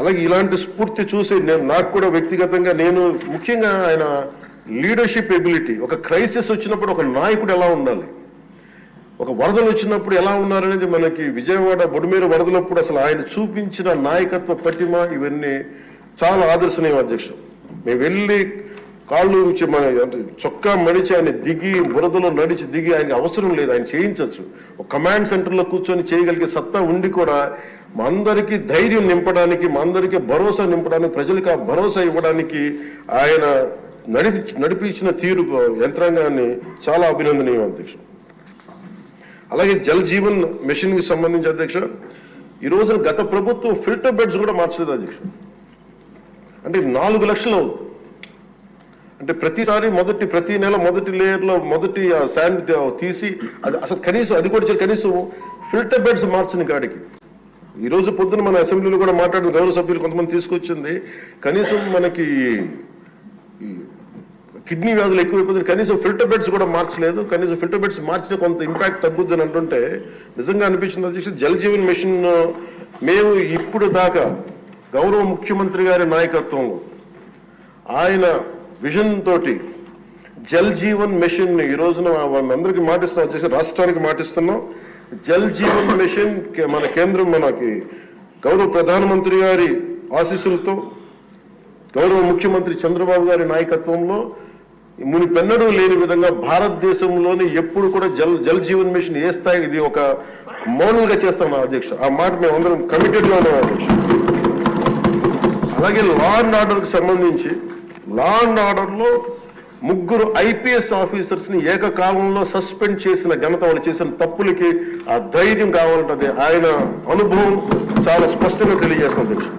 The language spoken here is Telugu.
అలాగే ఇలాంటి స్ఫూర్తి చూసి నాకు కూడా వ్యక్తిగతంగా నేను ముఖ్యంగా ఆయన లీడర్షిప్ ఎబిలిటీ, ఒక క్రైసిస్ వచ్చినప్పుడు ఒక నాయకుడు ఎలా ఉండాలి, ఒక వరదలు వచ్చినప్పుడు ఎలా ఉన్నారనేది మనకి విజయవాడ బొడిమేరు వరదలప్పుడు అసలు ఆయన చూపించిన నాయకత్వ పటిమ ఇవన్నీ చాలా ఆదర్శనీయం అధ్యక్షుడు. మేము వెళ్ళి కాళ్ళు మన చొక్కా మడిచి ఆయన దిగి బురదలో నడిచి దిగి ఆయనకి అవసరం లేదు, ఆయన చేయించవచ్చు. ఒక కమాండ్ సెంటర్లో కూర్చొని చేయగలిగే సత్తా ఉండి కూడా మా అందరికీ ధైర్యం నింపడానికి, మా అందరికీ భరోసా నింపడానికి, ప్రజలకు ఆ భరోసా ఇవ్వడానికి ఆయన నడిపించిన తీరు యంత్రాంగాన్ని చాలా అభినందనీయం అధ్యక్ష. అలాగే జల్ జీవన్ మిషన్ కి సంబంధించి అధ్యక్ష, ఈ రోజున గత ప్రభుత్వం ఫిల్టర్ బెడ్స్ కూడా మార్చలేదు అధ్యక్ష. అంటే 4 లక్షలు అవుతుంది. అంటే ప్రతి నెల మొదటి లేయర్లో మొదటి శాండ్ తీసి అది అసలు కనీసం అది కూడా కనీసం ఫిల్టర్ బెడ్స్ మార్చని కాడికి ఈ రోజు పొద్దున మన అసెంబ్లీలో కూడా మాట్లాడిన గౌరవ సభ్యులు కొంతమంది తీసుకొచ్చింది, కనీసం మనకి కిడ్నీ వ్యాధులు ఎక్కువైపోతుంది, కనీసం ఫిల్టర్ బెడ్స్ కూడా మార్చలేదు. కనీసం ఫిల్టర్ బెడ్స్ మార్చిన కొంత ఇంపాక్ట్ తగ్గుద్ది అని అంటుంటే నిజంగా అనిపించింది అధ్యక్షుడు. జల్ జీవన్ మిషన్ మేము ఇప్పుడు దాకా గౌరవ ముఖ్యమంత్రి గారి నాయకత్వంలో ఆయన విజన్ తోటి జల్ జీవన్ మిషన్ ఈ రోజున అందరికీ మాటిస్తున్నాం అధ్యక్ష, రాష్ట్రానికి మాటిస్తున్నాం. జల్ జీవన్ మిషన్ మన కేంద్రం మనకి గౌరవ ప్రధానమంత్రి గారి ఆశీస్సులతో గౌరవ ముఖ్యమంత్రి చంద్రబాబు గారి నాయకత్వంలో మునిపెన్నడూ లేని విధంగా భారతదేశంలోని ఎప్పుడు కూడా జల్ జీవన్ మిషన్ ఏ స్థాయి ఇది ఒక మోడల్ గా చేస్తాం అధ్యక్ష. ఆ మాట మేము అందరం కమిటెడ్ గా ఉన్నాం అధ్యక్ష. అలాగే లా అండ్ ఆర్డర్ కి సంబంధించి లా అండ్ ఆర్డర్ లో 3 IPS ఆఫీసర్స్ ని ఏకకాలంలో సస్పెండ్ చేసిన ఘనత, వాళ్ళు చేసిన తప్పులకి ఆ ధైర్యం కావాలంటే ఆయన అనుభవం చాలా స్పష్టంగా తెలియజేస్తుంది అధ్యక్ష.